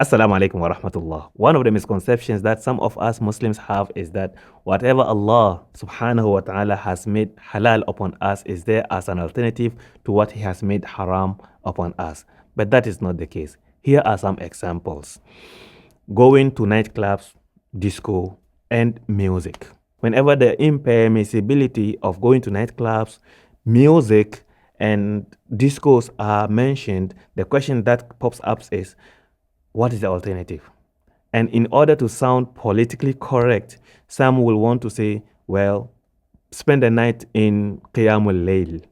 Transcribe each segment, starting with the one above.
Assalamu alaikum wa rahmatullah. One of the misconceptions that some of us Muslims have is that whatever Allah subhanahu wa ta'ala has made halal upon us is there as an alternative to what He has made haram upon us. But that is not the case. Here are some examples. Going to nightclubs, disco, and music. Whenever the impermissibility of going to nightclubs, music, and discos are mentioned, the question that pops up is, what is the alternative? And in order to sound politically correct, some will want to say, well, spend the night in Qiyamul Layl.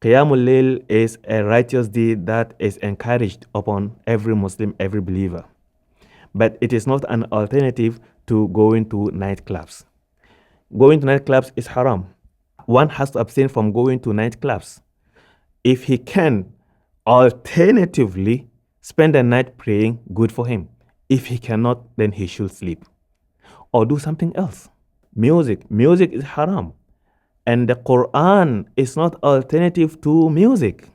Qiyamul Layl is a righteous deed that is encouraged upon every Muslim, every believer. But it is not an alternative to going to nightclubs. Going to nightclubs is haram. One has to abstain from going to nightclubs. If he can alternatively spend the night praying, good for him. If he cannot, then he should sleep or do something else. Music is haram. And the Quran is not alternative to music.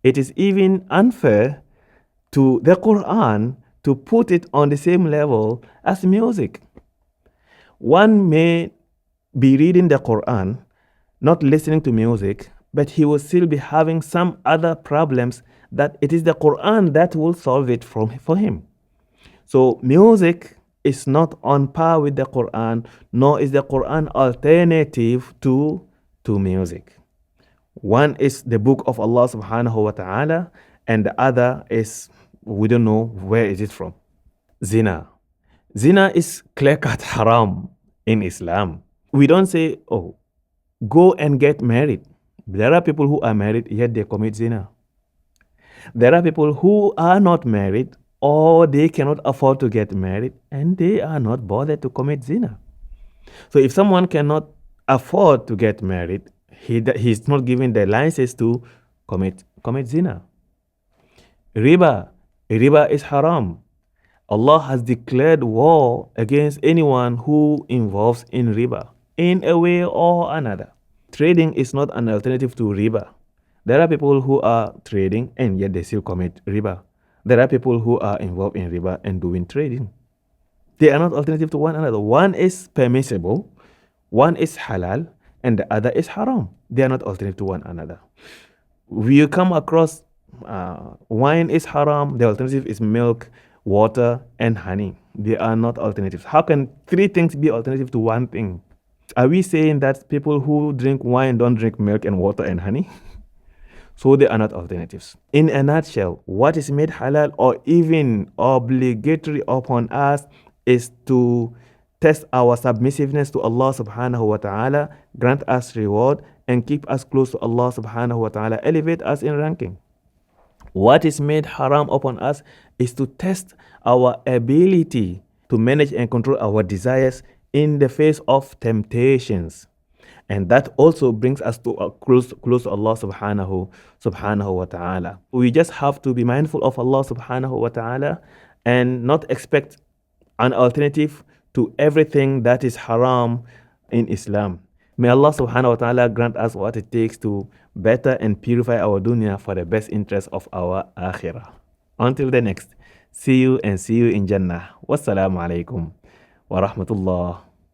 It is even unfair to the Quran to put it on the same level as music. One may be reading the Quran, not listening to music, but he will still be having some other problems that it is the Quran that will solve it for him. So music is not on par with the Quran, nor is the Quran alternative to music. One is the book of Allah subhanahu wa ta'ala, and the other is, we don't know where is it from. Zina. Zina is clear-cut haram in Islam. We don't say, oh, go and get married. There are people who are married, yet they commit zina. There are people who are not married, or they cannot afford to get married, and they are not bothered to commit zina. So if someone cannot afford to get married, he's not given the license to commit zina. Riba is haram. Allah has declared war against anyone who involves in riba in a way or another. Trading is not an alternative to riba. There are people who are trading and yet they still commit riba. There are people who are involved in riba and doing trading. They are not alternative to one another. One is permissible, one is halal, and the other is haram. They are not alternative to one another. We come across wine is haram, the alternative is milk, water, and honey. They are not alternatives. How can three things be alternative to one thing? Are we saying that people who drink wine don't drink milk and water and honey? So they are not alternatives. In a nutshell, what is made halal or even obligatory upon us is to test our submissiveness to Allah subhanahu wa ta'ala, grant us reward, and keep us close to Allah subhanahu wa ta'ala, elevate us in ranking. What is made haram upon us is to test our ability to manage and control our desires in the face of temptations. And that also brings us to close to Allah subhanahu wa ta'ala. We just have to be mindful of Allah subhanahu wa ta'ala and not expect an alternative to everything that is haram in Islam. May Allah subhanahu wa ta'ala grant us what it takes to better and purify our dunya for the best interest of our akhirah. Until the next, see you in Jannah. Wassalamu alaikum wa rahmatullah.